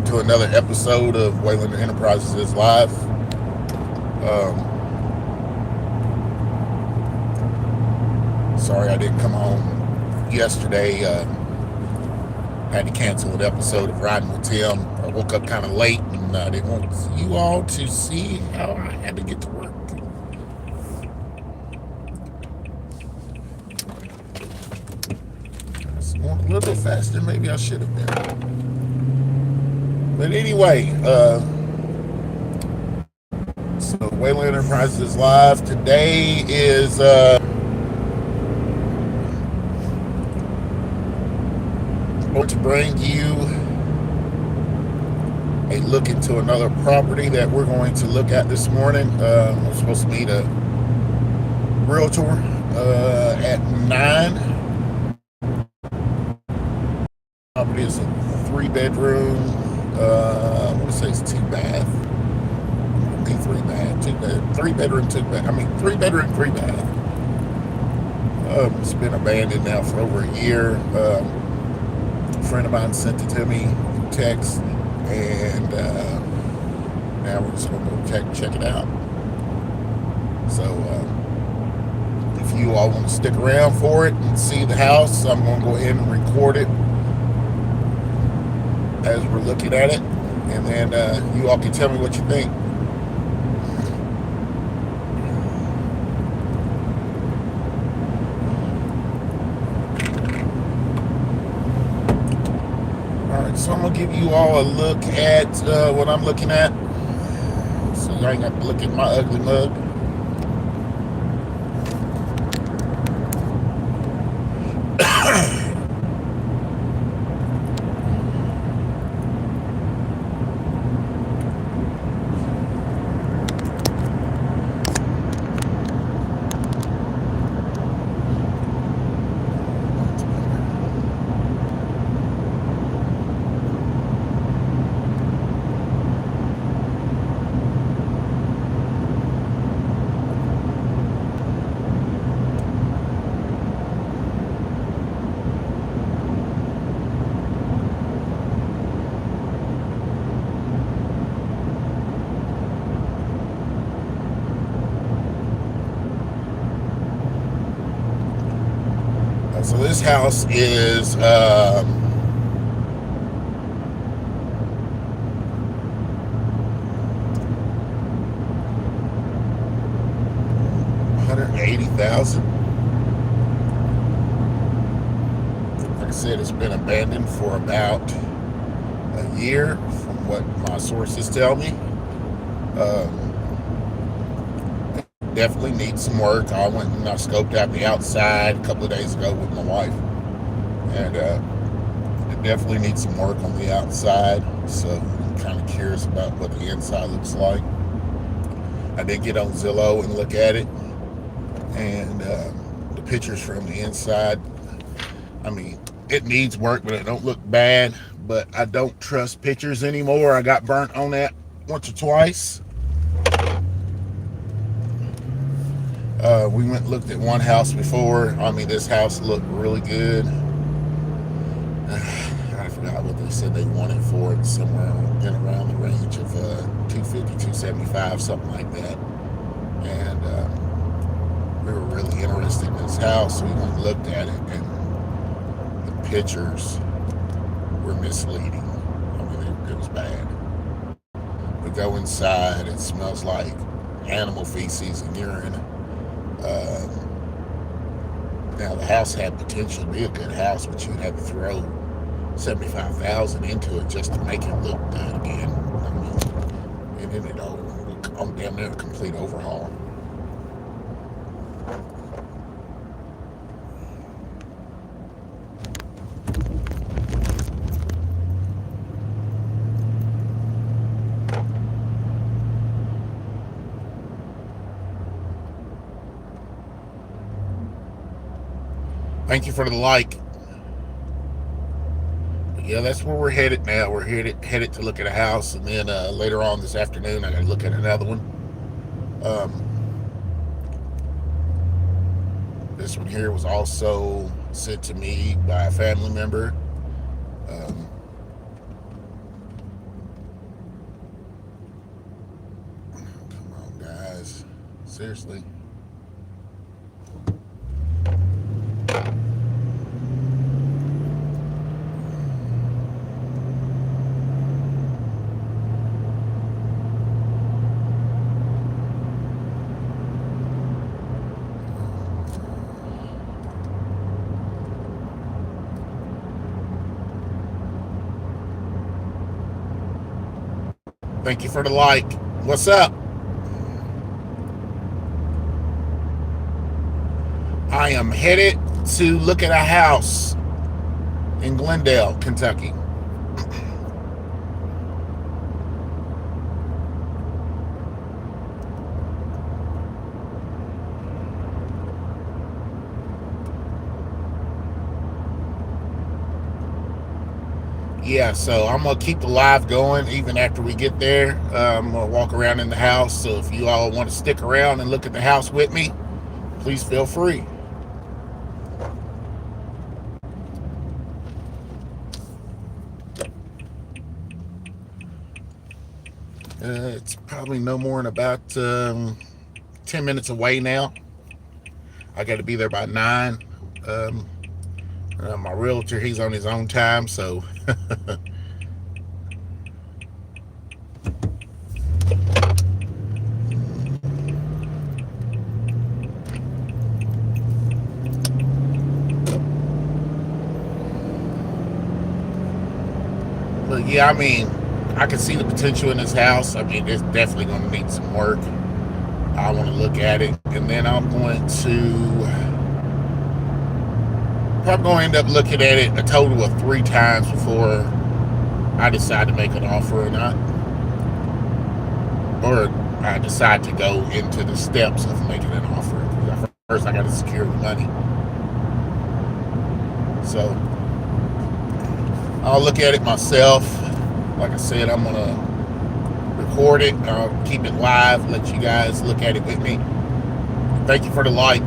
to another episode of Whalen Enterprises Live. Sorry I didn't come home yesterday. Had to cancel an episode of Riding with Tim. I woke up kind of late and I didn't want you all to see how I had to get to work. I was going a little bit faster than maybe I should have been. But anyway, so Whalen Enterprises Live. Today is going to bring you a look into another property that we're going to look at this morning. I'm supposed to meet a realtor at 9. Property is a 3-bedroom. I want to say it's 2-bath. I mean 3-bath, 2-bed, 3-bedroom, 2-bath. I mean 3-bedroom, 3-bath. It's been abandoned now for over a year. A friend of mine sent it to me through text, and now we're just going to go check it out. So if you all want to stick around for it and see the house, I'm going to go ahead and record it as we're looking at it, and then you all can tell me what you think. Alright, so I'm going to give you all a look at what I'm looking at, so you ain't got to look at my ugly mug. So this house is 180,000. Like I said, it's been abandoned for about a year, from what my sources tell me. Definitely needs some work. I went and I scoped out the outside a couple of days ago with my wife, and it definitely needs some work on the outside, so I'm kind of curious about what the inside looks like. I did get on Zillow and look at it, and the pictures from the inside, I mean, it needs work, but it don't look bad. But I don't trust pictures anymore. I got burnt on that once or twice. We went and looked at one house before. I mean, this house looked really good. I forgot what they said they wanted for it, somewhere in around the range of 250, 275, something like that. And we were really interested in this house, so we went and looked at it, and the pictures were misleading. I mean, it was bad. We go inside, it smells like animal feces and urine. Now the house had potential to be a good house, but you'd have to throw $75,000 into it just to make it look good again. I mean, and then it all I'm damn near a complete overhaul. Thank you for the like. But yeah, that's where we're headed now. We're headed to look at a house, and then later on this afternoon, I got to look at another one. This one here was also sent to me by a family member. Seriously. Thank you for the like. What's up? I am headed to look at a house in Glendale, Kentucky. Yeah, so I'm gonna keep the live going even after we get there. I'm gonna walk around in the house. So if you all want to stick around and look at the house with me, please feel free. It's probably no more than about 10 minutes away now. I got to be there by 9. Um, my realtor, he's on his own time, so but yeah, I mean, I can see the potential in this house. I mean, it's definitely going to need some work. I want to look at it, and then I'm going to probably going to end up looking at it a total of 3 times before I decide to make an offer or not, or I decide to go into the steps of making an offer. First, I got to secure the money. So I'll look at it myself. Like I said, I'm gonna record it. I'll keep it live, let you guys look at it with me. Thank you for the like.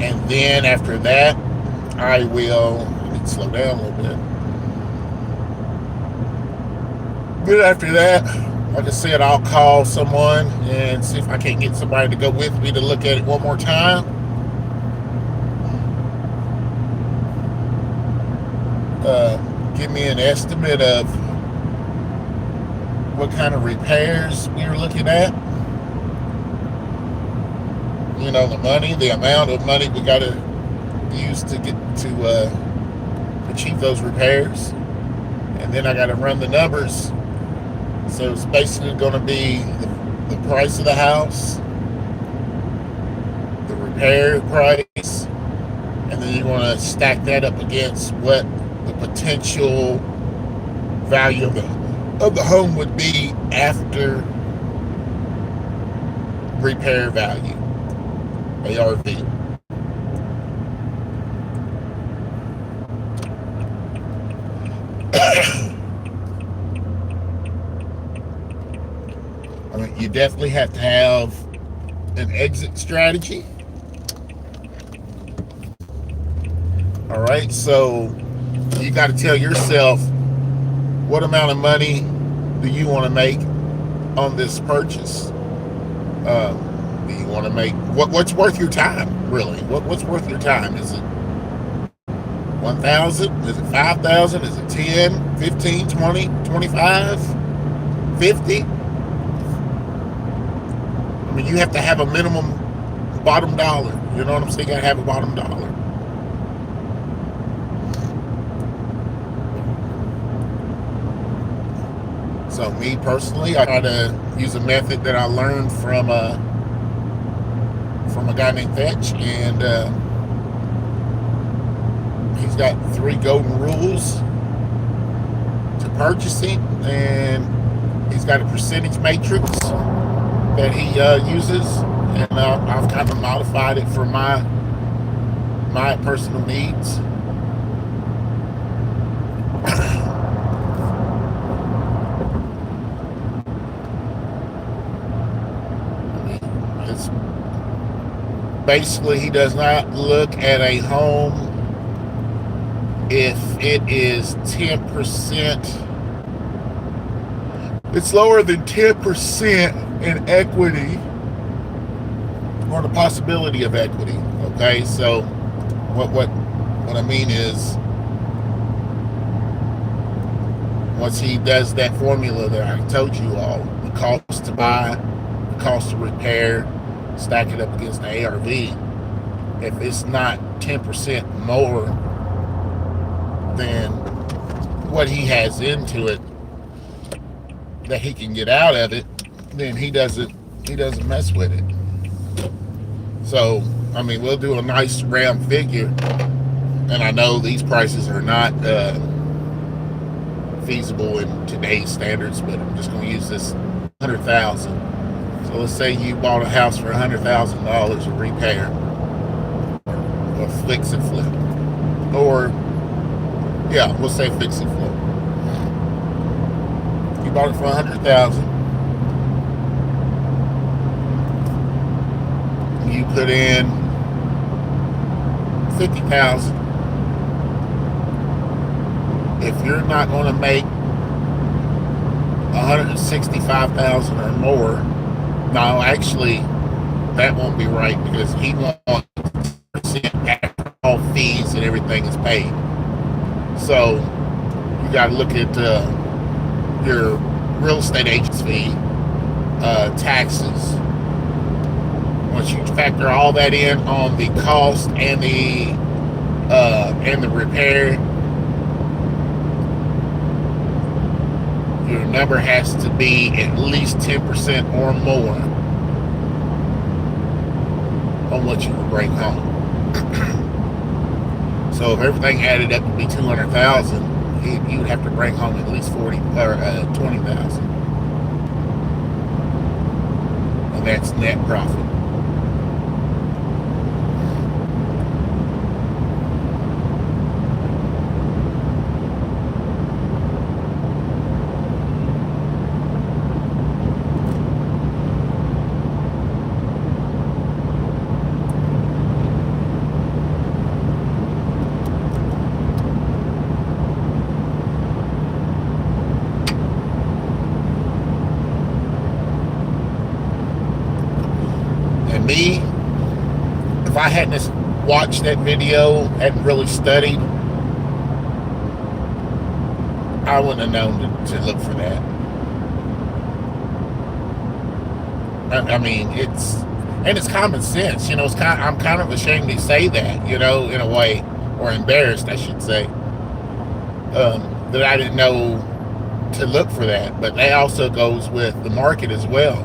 And then after that, I will, let me slow down a little bit. But after that, like I said, I'll call someone and see if I can't get somebody to go with me to look at it one more time. Give me an estimate of what kind of repairs you're looking at. You know, the money, the amount of money we got to use to get to achieve those repairs. And then I got to run the numbers. So it's basically going to be the price of the house, the repair price, and then you want to stack that up against what the potential value of the home would be after repair value, ARV. I mean, you definitely have to have an exit strategy. All right, so you got to tell yourself, what amount of money do you want to make on this purchase? Do you want to make what's worth your time, really? What's worth your time? Is it 1,000? Is it 5,000? Is it 10, 15, 20, 25, 50? I mean, you have to have a minimum bottom dollar. You know what I'm saying? You got to have a bottom dollar. So me personally, I try to use a method that I learned from a guy named Fetch, and he's got 3 golden rules to purchasing, and he's got a percentage matrix that he uses, and I've kind of modified it for my personal needs. Basically, he does not look at a home if it is 10%. It's lower than 10% in equity. or the possibility of equity. Okay, so what I mean is, once he does that formula that I told you all, the cost to buy, the cost to repair, stack it up against the ARV, if it's not 10% more than what he has into it that he can get out of it, then he doesn't mess with it. So I mean, we'll do a nice round figure, and I know these prices are not feasible in today's standards, but I'm just going to use this 100,000. So let's say you bought a house for $100,000 to repair or fix and flip, or yeah, we'll say fix and flip. You bought it for 100,000. You put in 50,000. If you're not going to make 165,000 or more, no, actually, that won't be right, because he wants after all fees and everything is paid. So you got to look at your real estate agent's fee, taxes. Once you factor all that in on the cost and the repair, your number has to be at least 10% or more on what you would bring home. So if everything added up to be 200,000, you would have to bring home at least 40 or 20,000, and that's net profit. Me, if I hadn't watched that video, hadn't really studied, I wouldn't have known to look for that. I mean, it's common sense, you know. I'm kind of ashamed to say that, you know, in a way, or embarrassed, I should say, that I didn't know to look for that. But that also goes with the market as well.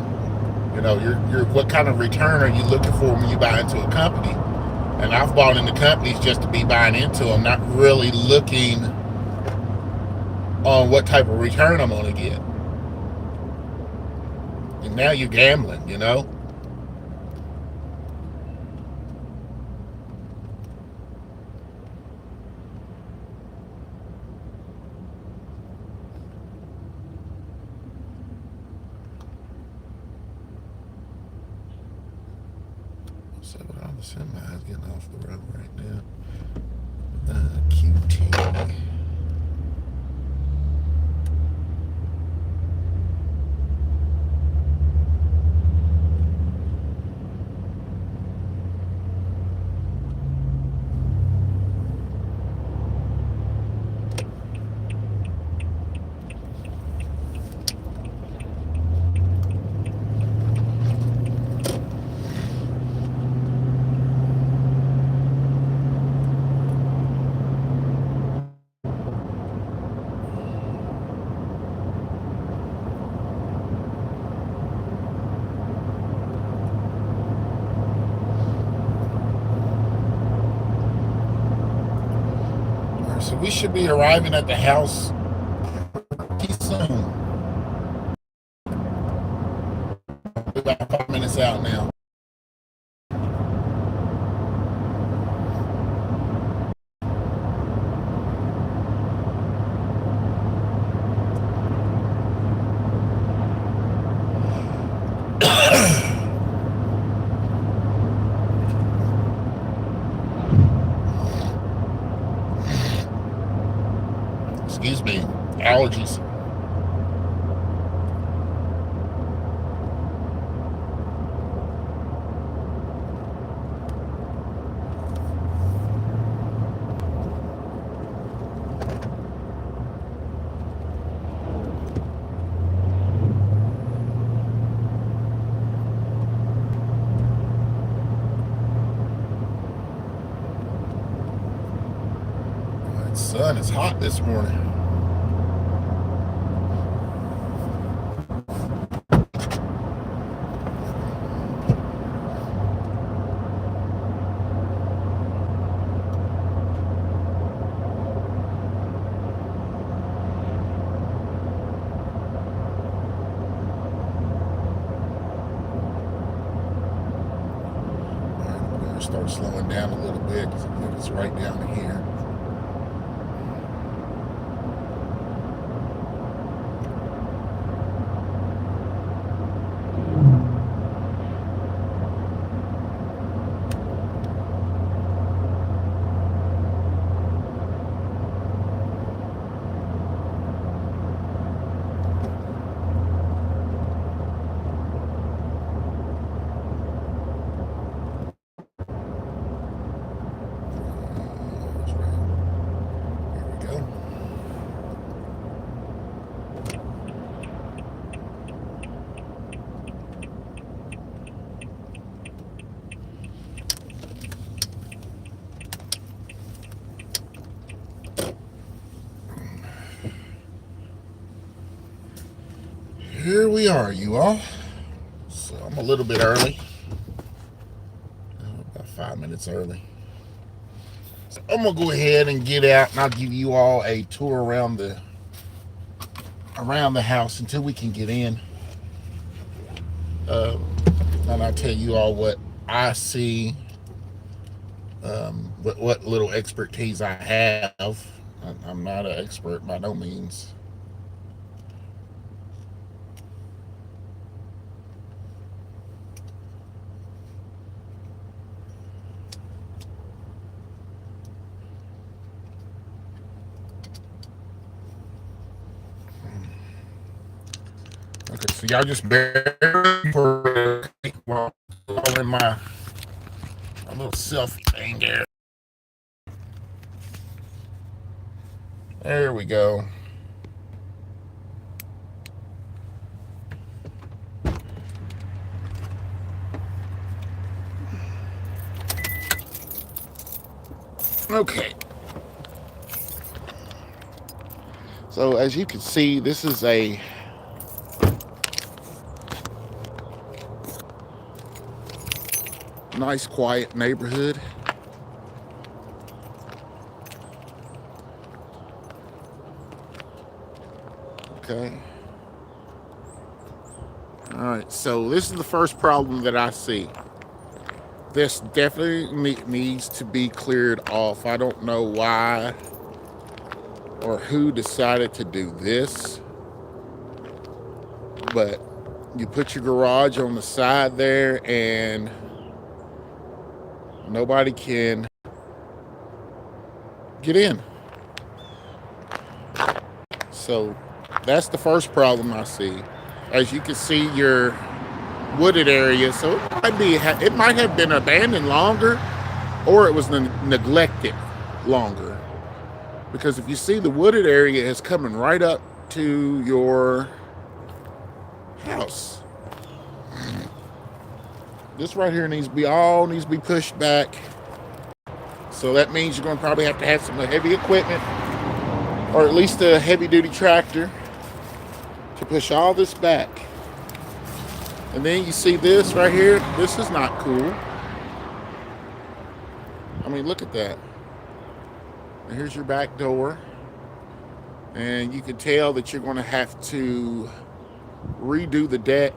You know, what kind of return are you looking for when you buy into a company? And I've bought into companies just to be buying into them, not really looking on what type of return I'm going to get. And now you're gambling, you know? So all the semis getting off the road right now. QT. So we should be arriving at the house pretty soon. We're about 5 minutes out now. Excuse me, allergies. sun is hot this morning. Start slowing down a little bit because I think it's right down here. Here we are, you all. So I'm a little bit early, about 5 minutes early. So I'm gonna go ahead and get out, and I'll give you all a tour around the house until we can get in. And I'll tell you all what I see, what little expertise I have. I'm not an expert by no means. Okay, so y'all just bear for while in my little self thing there. There we go. Okay. So as you can see, this is a nice, quiet neighborhood. Okay. All right. So this is the first problem that I see. This definitely needs to be cleared off. I don't know why or who decided to do this, but you put your garage on the side there and nobody can get in. So that's the first problem I see. As you can see, your wooded area, so it might have been abandoned longer, or it was neglected longer. Because if you see, the wooded area is coming right up to your house. This right here needs to be pushed back. So that means you're going to probably have to have some heavy equipment, or at least a heavy duty tractor, to push all this back. And then you see this right here. This is not cool. I mean, look at that. And here's your back door. And you can tell that you're going to have to redo the deck,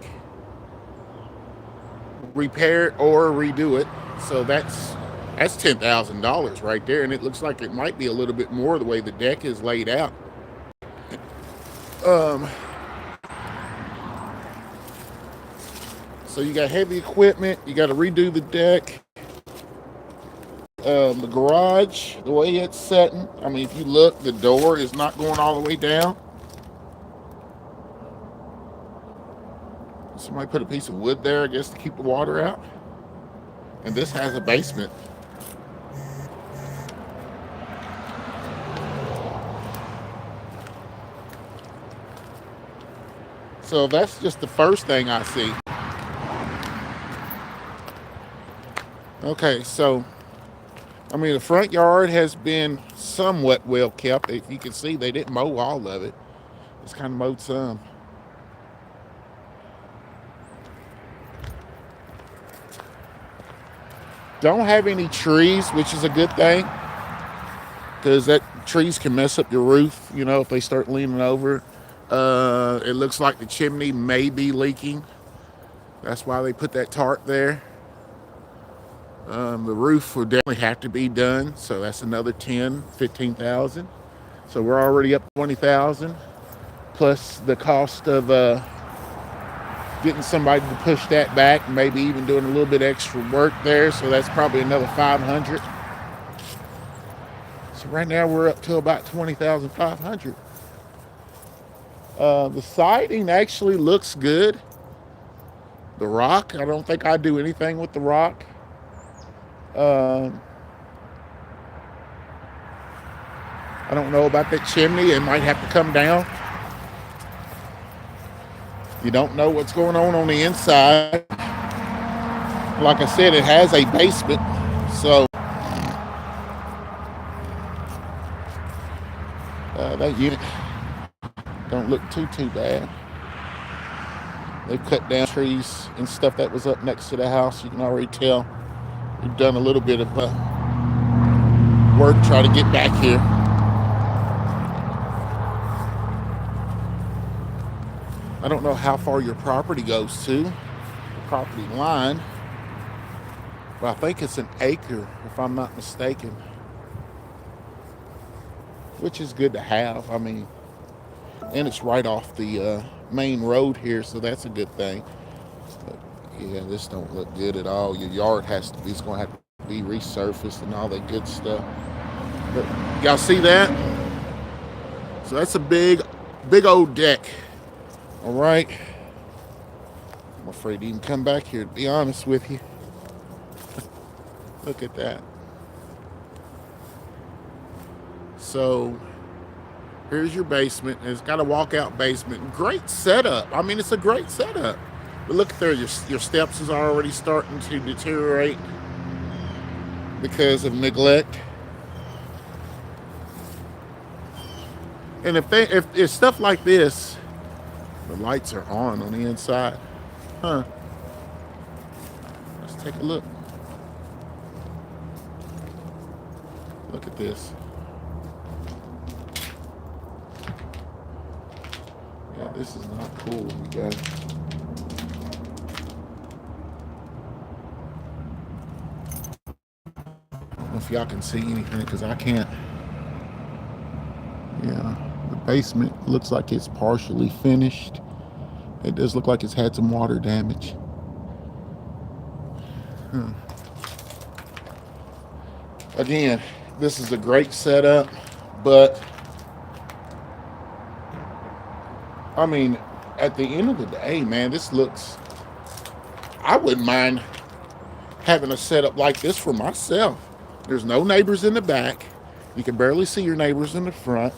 repair it or redo it. So that's $10,000 right there. And it looks like it might be a little bit more the way the deck is laid out. So you got heavy equipment, you got to redo the deck. The garage, the way it's setting, I mean, if you look, the door is not going all the way down. Somebody put a piece of wood there, I guess, to keep the water out. And this has a basement. So that's just the first thing I see. Okay, so I mean, the front yard has been somewhat well kept. If you can see, they didn't mow all of it. It's kind of mowed some. Don't have any trees, which is a good thing, because that trees can mess up your roof. You know, if they start leaning over. It looks like the chimney may be leaking. That's why they put that tarp there. The roof would definitely have to be done, so that's another 10, 15,000. So we're already up 20,000, plus the cost of getting somebody to push that back, maybe even doing a little bit extra work there. So that's probably another 500. So right now we're up to about 20,500. The siding actually looks good. The rock, I don't think I do anything with the rock. Um, I don't know about that chimney. It might have to come down. You don't know what's going on the inside. Like I said, it has a basement, so that unit don't look too bad. They've cut down trees and stuff that was up next to the house. You can already tell we've done a little bit of work trying to get back here. I don't know how far your property goes to, the property line, but I think it's an acre, if I'm not mistaken, which is good to have. I mean, and it's right off the main road here, so that's a good thing. But yeah, this don't look good at all. Your yard has to be, it's going to have to be resurfaced and all that good stuff. But y'all see that? So that's a big old deck. All right. I'm afraid to even come back here, to be honest with you. Look at that. So here's your basement. It's got a walkout basement. Great setup. I mean, it's a great setup. But look there, your steps is already starting to deteriorate because of neglect. And if stuff like this, the lights are on the inside. Huh. Let's take a look. Look at this. Yeah, this is not cool, you guys. I don't know if y'all can see anything, because I can't. Yeah, the basement looks like it's partially finished. It does look like it's had some water damage. Again, this is a great setup, but I mean, at the end of the day, man, this looks, I wouldn't mind having a setup like this for myself. There's no neighbors in the back. You can barely see your neighbors in the front.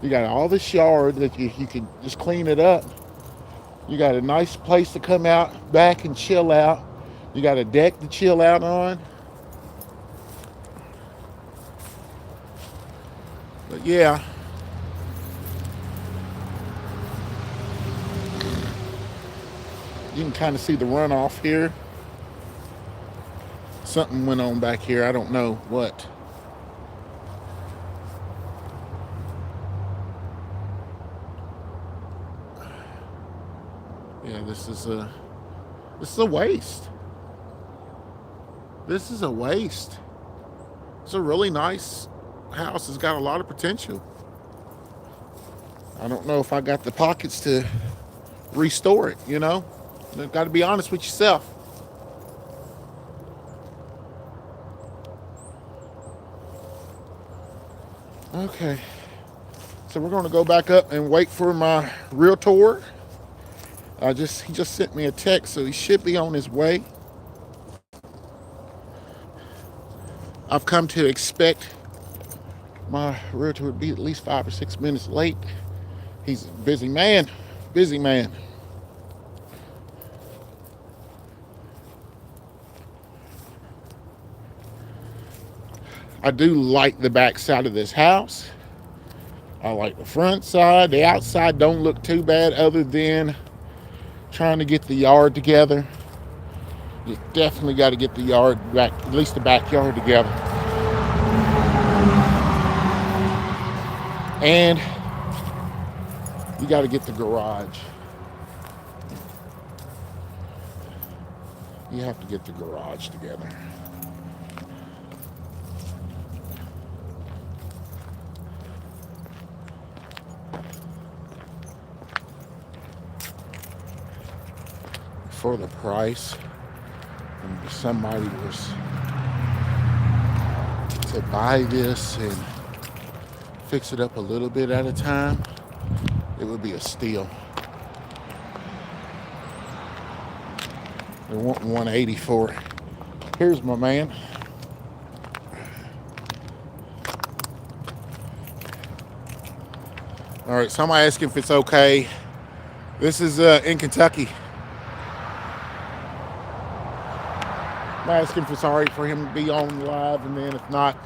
You got all this yard that you can just clean it up. You got a nice place to come out back and chill out. You got a deck to chill out on. But yeah, you can kind of see the runoff here. Something went on back here. I don't know what. Yeah, this is a waste. This is a waste. It's a really nice house. It's got a lot of potential. I don't know if I got the pockets to restore it, you know? You've got to be honest with yourself. Okay. So we're going to go back up and wait for my realtor. He just sent me a text, so he should be on his way. I've come to expect my realtor would be at least 5 or 6 minutes late. He's a busy man. Busy man. I do like the back side of this house. I like the front side. The outside don't look too bad other than trying to get the yard together. You definitely got to get the yard back, at least the backyard together. And you got to get the garage. You have to get the garage together. For the price, and if somebody was to buy this and fix it up a little bit at a time, it would be a steal. They want 180 for it. Here's my man. All right, so I'm asking if it's okay. This is in Kentucky. I'm asking if it's all right for him to be on live, and then if not,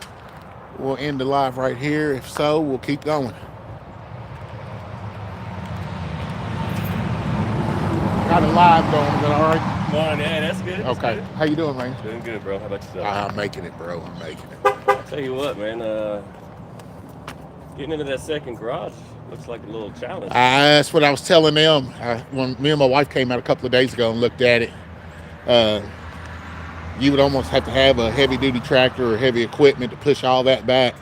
we'll end the live right here. If so, we'll keep going. Got a live going, is that all right? Yeah, that's good. Okay. Good. How you doing, man? Doing good, bro. How about yourself? I'm making it, bro. I'm making it. I'll tell you what, man. Getting into that second garage looks like a little challenge. That's what I was telling them. When me and my wife came out a couple of days ago and looked at it, you would almost have to have a heavy-duty tractor or heavy equipment to push all that back.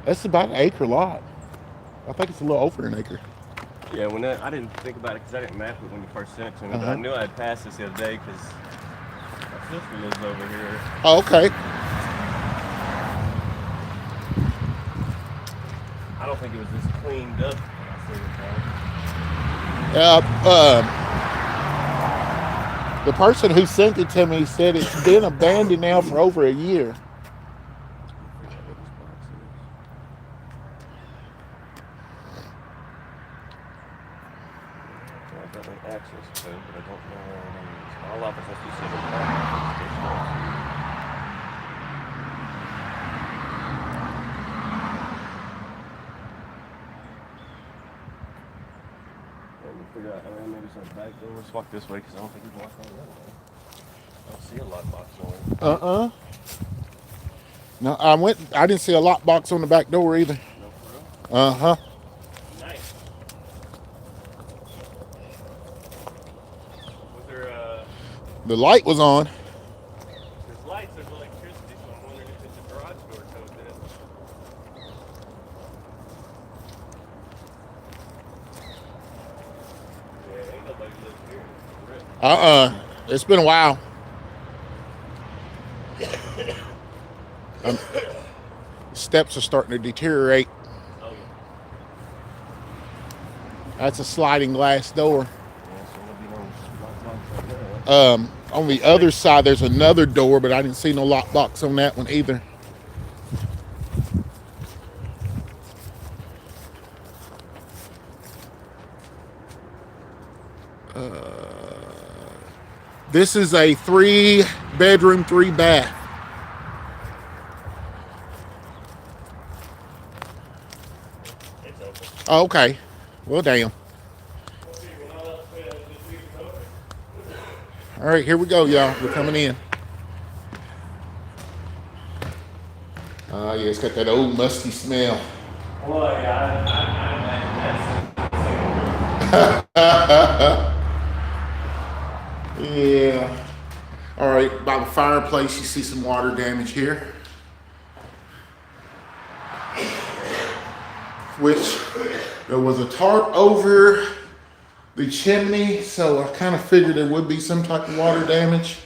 That's about an acre lot. I think it's a little over an acre. Yeah, I didn't think about it because I didn't map it when you first sent it to me. But I knew I'd passed this the other day because my sister lives over here. Oh, okay. I don't think it was this cleaned up when I seen it. The person who sent it to me said it's been abandoned now for over a year. Access code, but I don't know where it is. All offers must be sent Let me figure out, maybe it's on the back door. Let's walk this way because I don't think we can walk on the other way. I don't see a lockbox on it. No, I didn't see a lockbox on the back door either. No, for real? Nice. Was there The light was on. There's lights, there's electricity, so I'm wondering if it's a garage door code then. Yeah, ain't nobody lives here. It's been a while. Steps are starting to deteriorate. Oh, yeah. That's a sliding glass door. Yeah, so there'll be no lockbox right there. On the other side, there's another door, but I didn't see no lockbox on that one either. This is a 3-bedroom, 3-bath. It's open. Oh, okay. Well, damn. All right, here we go, y'all. We're coming in. Yeah, it's got that old musty smell. Well, yeah, I imagine that's Yeah. All right, by the fireplace, you see some water damage here. Which there was a tarp over the chimney, so I kind of figured there would be some type of water damage.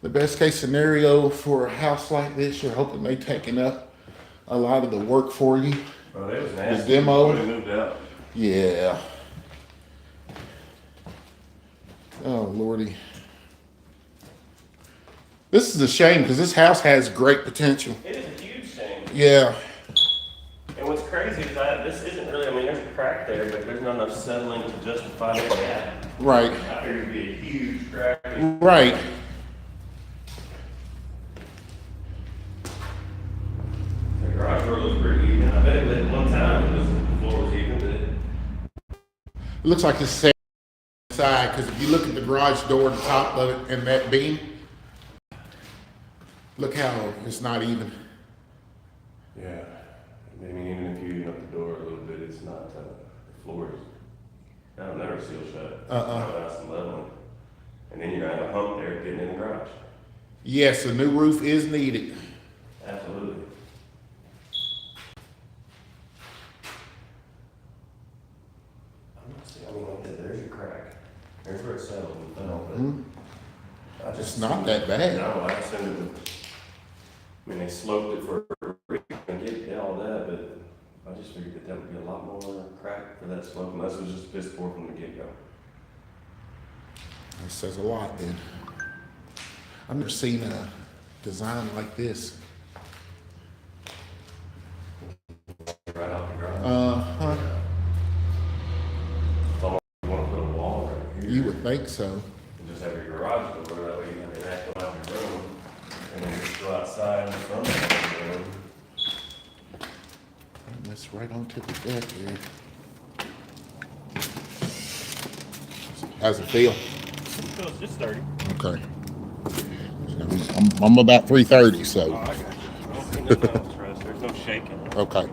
The best case scenario for a house like this, you're hoping they've taken up a lot of the work for you. Oh, that was nasty. The demo. They moved out. Yeah. Oh, Lordy. This is a shame because this house has great potential. It is a huge shame. Yeah. And what's crazy is that this isn't really, there's a crack there, but there's not enough settling to justify the gap. Right. I figured it'd be a huge crack. Right. looks like it's set side, because if you look at the garage door, the top of it, and that beam, look how it's not even. Yeah. I mean, even if you open up the door a little bit, it's not, the floor is, that'll never seal shut. That's the leveling. And then you're gonna have a hump there getting in the garage. Yes, a new roof is needed. Absolutely. I mean, like that, there's your crack. There's where it's settled and fell, but It's not that bad. No, I assumed it. I mean, they sloped it for and get all that, but I just figured that would be a lot more crack for that slope, unless it was just piss poor from the get-go. That says a lot then. I've never seen a design like this. Right off the garage. Uh-huh. It's almost like you want to put a wall right here. You would think so. And just have your garage door, that way you have an actual out your room, and then just go outside in front of the room. That's right on tip of deck here. How's it feel? It feels just sturdy. Okay. I'm about 330, so. Oh, I got you. I don't think there's no stress. There's no shaking. Okay.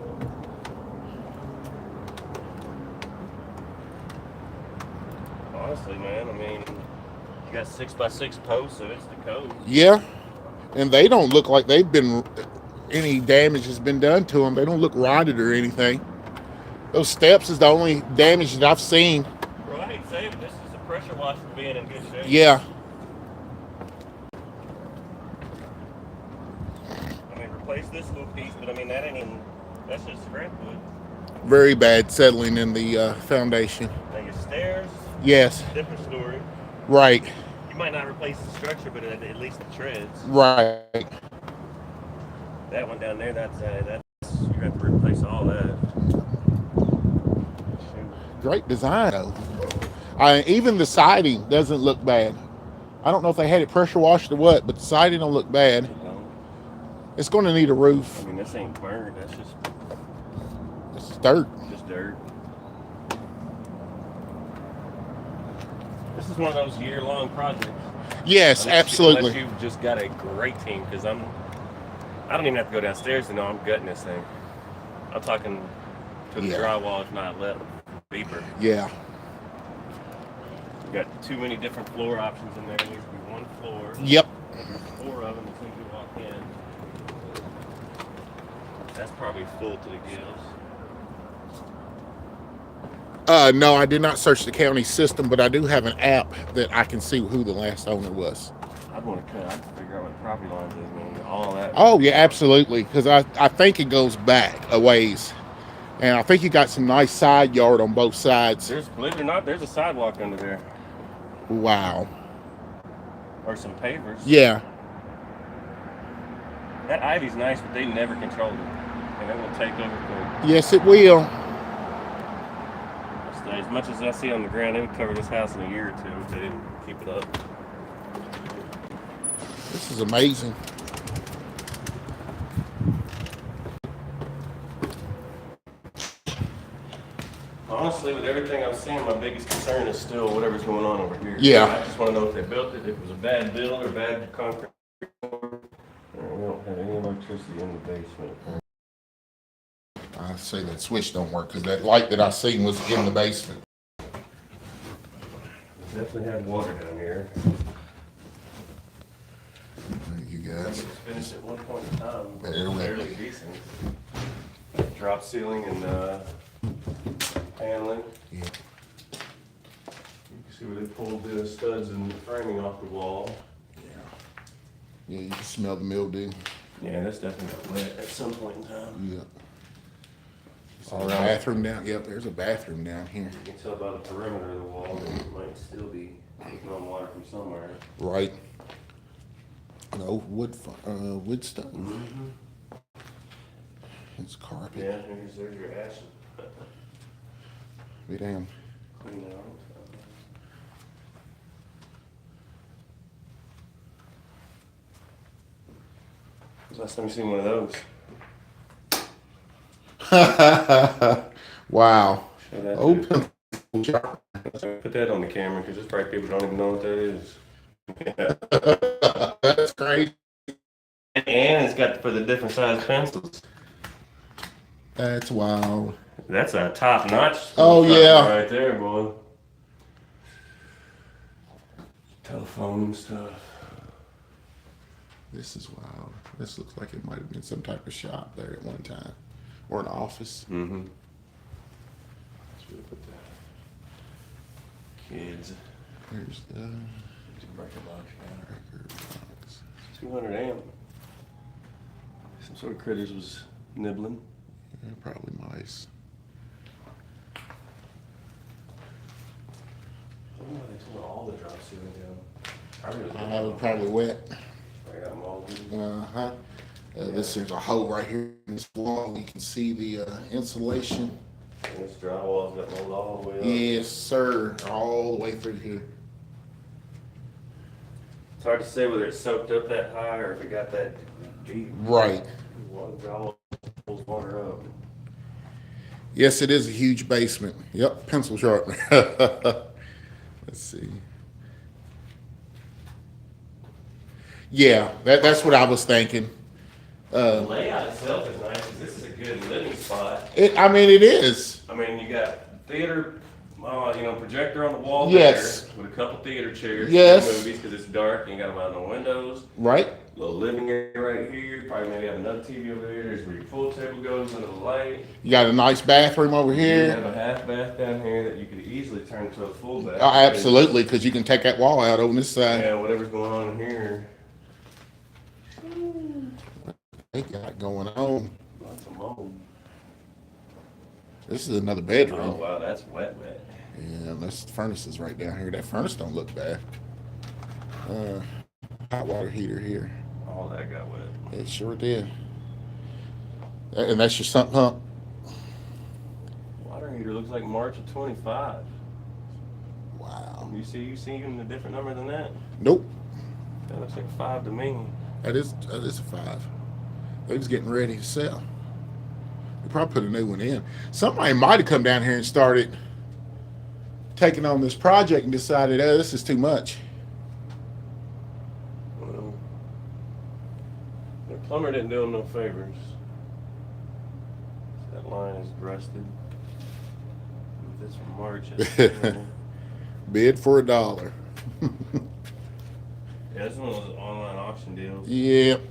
Honestly, man, I mean, you got 6x6 posts, so it's the code. Yeah. And they don't look like they've been, any damage has been done to them. They don't look rotted or anything. Those steps is the only damage that I've seen. Bro, I hate to say it, but this is a pressure washer being in good shape. Yeah. I mean, replace this little piece, but I mean, that ain't even, that's just scrap wood. Very bad settling in the foundation. Now your stairs, Yes. different story. Right. You might not replace the structure, but at least the treads. Right. That one down there, that's you have to replace all that. Great design though. Even the siding doesn't look bad. I don't know if they had it pressure washed or what, but the siding don't look bad. It's going to need a roof. I mean, this ain't burned. That's just It's dirt. Just dirt. This is one of those year-long projects. Yes, absolutely. Unless you've just got a great team, because I don't even have to go downstairs to know I'm gutting this thing. I'm talking to the drywall, if not deeper. Yeah. You got too many different floor options in there. There needs to be one floor. Yep. There's 4 of them as soon as you walk in. That's probably full to the gills. No, I did not search the county system, but I do have an app that I can see who the last owner was. I'd want to cut. I'd figure out what the property lines is, man. All that. Oh, yeah, absolutely. Because I think it goes back a ways. And I think you got some nice side yard on both sides. Believe it or not, there's a sidewalk under there. Wow. Or some pavers. Yeah. That ivy's nice, but they never control it. And it will take over quick. Yes, it will. As much as I see on the ground, they would cover this house in a year or two if they didn't keep it up. This is amazing. Honestly, with everything I'm seeing, my biggest concern is still whatever's going on over here. Yeah. I just want to know if they built it, if it was a bad build or bad concrete. We don't have any electricity in the basement. I say that switch don't work because that light that I seen was in the basement. Definitely had water down here. You guys. It was finished at one point in time. Barely. Fairly decent. Drop ceiling and paneling. Yeah. You can see where they pulled the studs and the framing off the wall. Yeah, you can smell the mildew. Yeah, that's definitely got wet at some point in time. Yeah. All right. Bathroom down. Yep, there's a bathroom down here. You can tell by the perimeter of the wall that it might still be taking on water from somewhere. Right. An old wood stove. Mm-hmm. It's carpet. Yeah, there's your ash. Be damn. Clean out. Last time you seen one of those? Wow. Show that Open Put that on the camera because there's probably people don't even know what that is. That's great. And it's got for the different size pencils. That's wild. That's a top notch. Oh yeah, right there, boy. Telephone and stuff. this is wild. This looks like it might have been some type of shop there at one time, or an office. Mm-hmm. Put the kids. Here's the Breaker box. record box. 200 amp. Some sort of critters was nibbling. Yeah, probably mice. I don't know why they tore all the drop ceiling down. Probably wet. I got them all. Uh-huh. There's a hole right here in this wall. You can see the insulation. And this drywall's got mold all the way up. Yes, sir. All the way through here. It's hard to say whether it's soaked up that high or if it got that deep. Right. Drywall pulls water up. Yes, it is a huge basement. Yep, pencil sharpener. Let's see. Yeah, that's what I was thinking. The layout itself is nice because this is a good living spot. I mean, it is. I mean, you got theater, projector on the wall Yes. there with a couple theater chairs. Yes. For movies because it's dark. You got them out no windows. Right. Little living area right here. Probably maybe have another TV over there. There's where your pool table goes under the light. You got a nice bathroom over You here. have a half bath down here that you could easily turn to a full bath. Oh, absolutely, because you can take that wall out on this side. Yeah, whatever's going on in here. They got going on. Lots of mold. This is another Oh bedroom. wow, that's wet. Yeah, this furnace is right down here. That furnace don't look bad. Hot water heater here. All that got wet. It sure did. And that's your sump pump. Water heater looks like March of 25. Wow. You see even a different number than that? Nope. That looks like 5 to me. That is a 5. They was getting ready to sell. They probably put a new one in. Somebody might have come down here and started taking on this project and decided, oh, this is too much. Well, the plumber didn't do him no favors. That line is rusted. This from March. Bid for $1. Yeah, this one was an online auction deal. Yep.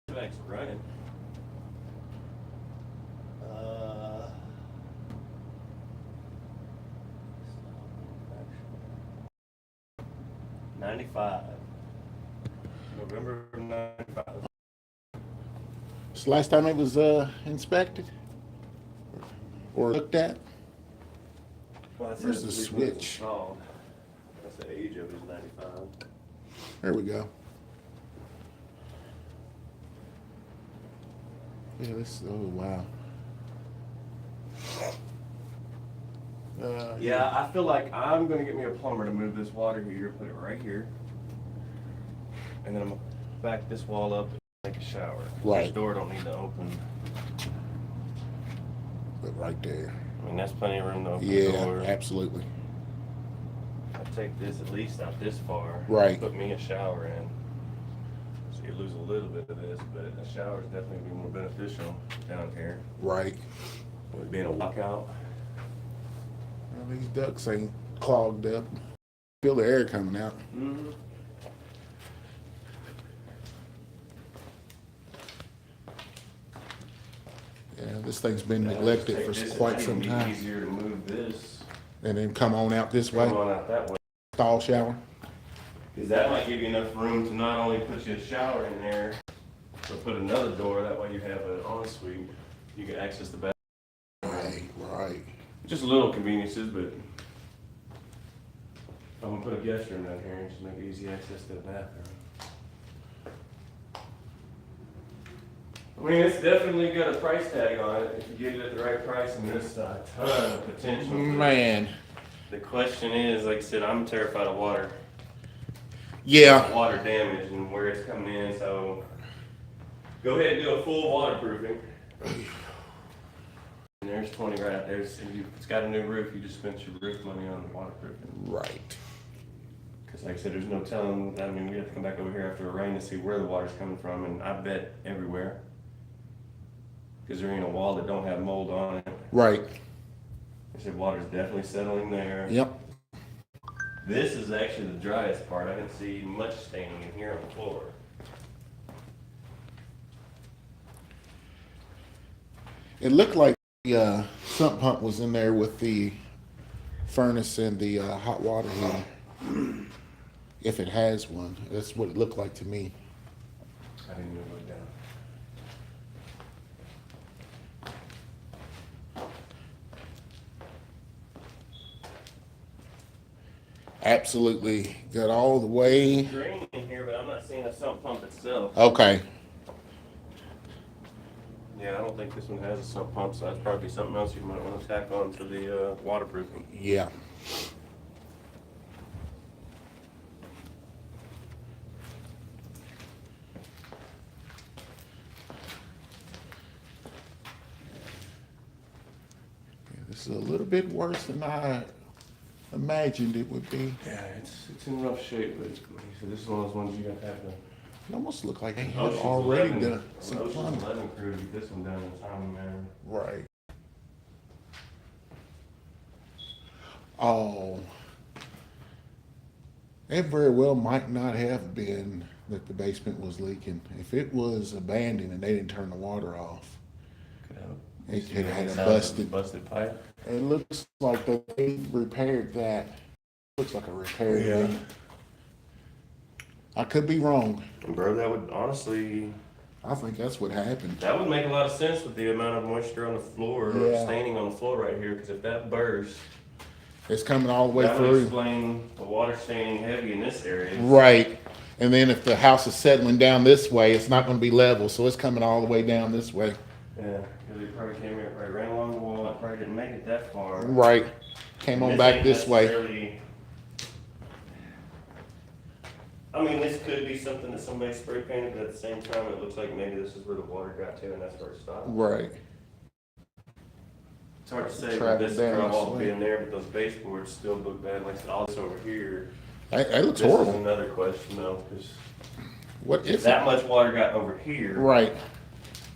Back's running. 95. November of 95. It's the last time it was inspected or looked at. Well, that's Where's it. the It's when it's switch? installed. That's the age of it is 95. There we go. Yeah, this. Oh wow. Yeah, I feel like I'm gonna get me a plumber to move this water heater, put it right here, and then I'm gonna back this wall up and make a shower. Right. This door don't need to open. But right there. I mean, that's plenty of room to open the Yeah, door. absolutely. I take this at least out this far. Right. Put me a shower in. So you lose a little bit of this, but a shower is definitely gonna be more beneficial down here. Right. With being a walkout. Well, these ducts ain't clogged up. Feel the air coming out. Mm-hmm. Yeah, this thing's been neglected for quite some time. Easier to move this. And then come on out this way. Come on out that way. Stall shower. Because that might give you enough room to not only put you a shower in there, but put another door. That way you have an ensuite. You can access the bathroom. Right, right. Just little conveniences, but I'm gonna put a guest room down here and just make easy access to the bathroom. I mean, it's definitely got a price tag on it. If you get it at the right price, and there's a ton of potential. Man. The question is, like I said, I'm terrified of water. Yeah. Water damage and where it's coming in, so Go ahead and do a full waterproofing. And there's 20 right there. If it's got a new roof, you just spent your roof money on the waterproofing. Right. Because like I said, there's no telling. I mean, we have to come back over here after a rain to see where the water's coming from, and I bet everywhere. Because there ain't a wall that don't have mold on it. Right. I said water's definitely settling there. Yep. This is actually the driest part. I didn't see much staining in here on the floor. It looked like the sump pump was in there with the furnace and the hot water heater. If it has one, that's what it looked like to me. I didn't even look down. Absolutely got all the way. Drain in here, but I'm not seeing a sump pump itself. Okay. Yeah, I don't think this one has a sump pump, so that's probably something else you might want to tack on to the waterproofing. Yeah. This is a little bit worse than I imagined it would be. Yeah, it's in rough shape, but like I said, this is one of those ones you got to have to. It almost looked like they had Ocean's already 11 done some Ocean's plumbing. 11 crew to get this one done in a timely manner. Right. Oh. It very well might not have been that the basement was leaking. If it was abandoned and they didn't turn the water off, it could have had a busted pipe. It looks like they repaired that. Looks like a repair. Yeah. I could be wrong. Bro, that would honestly, I think that's what happened. that would make a lot of sense with the amount of moisture on the floor, or Yeah. staining on the floor right here, because if that bursts, It's coming all the way that would through. explain the water staining heavy in this area. Right. And then if the house is settling down this way, it's not going to be level, so it's coming all the way down this way. Yeah, because it probably came here, probably ran along the wall, it probably didn't make it that far. Right. Came on back this way. I mean, this could be something that somebody spray painted, but at the same time, it looks like maybe this is where the water got to, and that's where it stopped. Right. It's hard to say Track with it this down drywall this way. being there, but those baseboards still look bad. Like I said, all this over here. It looks This is horrible. another question though, because What if if that much water got over here Right.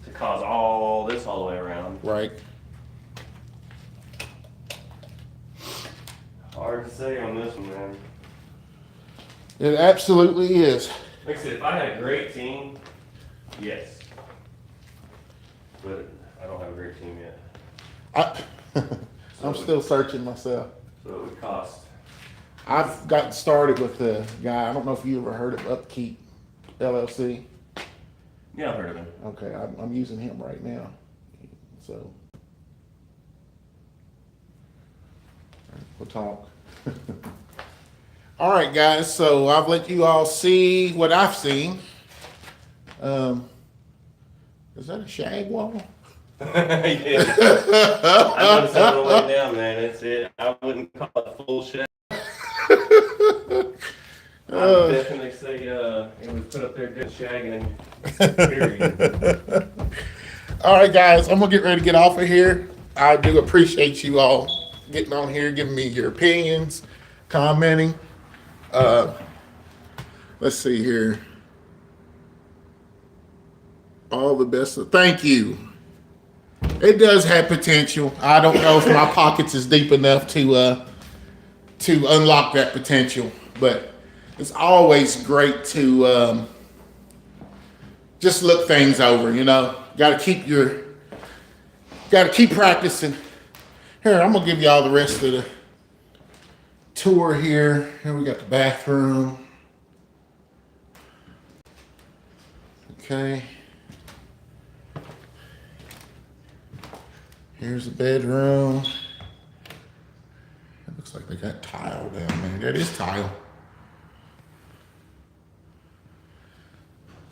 to cause all this all the way around, Right. hard to say on this one, man. It absolutely is. Like I said, if I had a great team, yes. But I don't have a great team yet. I'm still searching myself. So it would cost. I've gotten started with the guy. I don't know if you ever heard of Upkeep LLC. Yeah, I've heard of him. Okay, I'm using him right now. So we'll talk. All right, guys. So I've let you all see what I've seen. Is that a shag wall? Yeah. I noticed that on the way down, man. It's it. I wouldn't call it full shag. I would definitely say it was put up there doing shagging. Period. All right, guys. I'm gonna get ready to get off of here. I do appreciate you all getting on here, giving me your opinions, commenting. Let's see here. All the best. Thank you. It does have potential. I don't know if my pockets is deep enough to unlock that potential, but it's always great to just look things over. You know, got to keep practicing. Here, I'm gonna give you all the rest of the tour here. Here we got the bathroom. Okay. Here's the bedroom. It looks like they got tile down there. That is tile.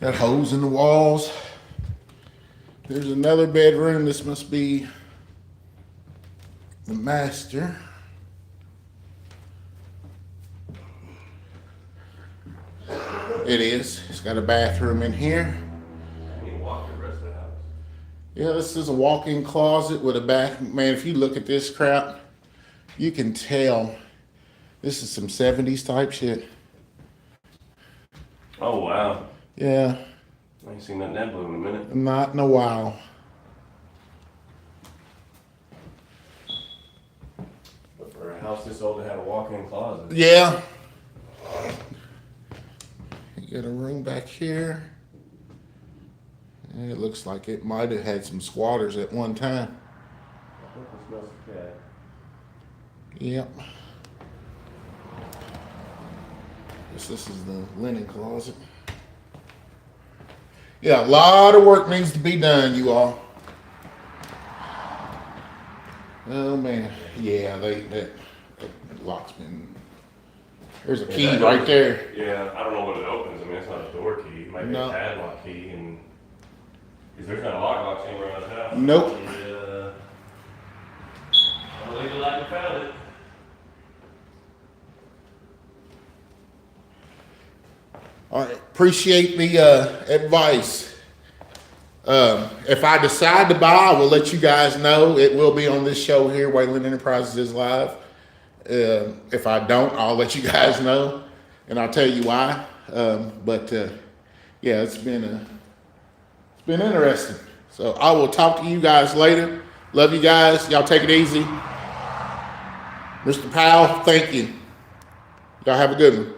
Got holes in the walls. There's another bedroom. This must be the master. It is. It's got a bathroom in here. I mean, walk Yeah, this is a walk-in closet with a back. Man, if you look at this crap, you can tell this is some 70s type shit. Oh, wow. Yeah, I ain't seen nothing that blue in a minute. not in a while. But for a house this old to have a walk-in closet. Yeah. You got a room back here. And it looks like it might have had some squatters at one time. I think it smells like cat. Yep. Guess this is the linen closet. Yeah, a lot of work needs to be done, you all. Oh man, yeah, that lock's been. There's a key right there. Yeah, I don't know what it opens. I mean, it's not a door key. It might be No. a padlock key, and because there's not a lock anywhere around the house. Nope. I'll leave it like I found it. All right, appreciate the advice. If I decide to buy, I will let you guys know. It will be on this show here, Whalen Enterprises is live. If I don't, I'll let you guys know, and I'll tell you why. Yeah, it's been interesting. So I will talk to you guys later. Love you guys. Y'all take it easy. Mr. Powell, thank you. Y'all have a good one.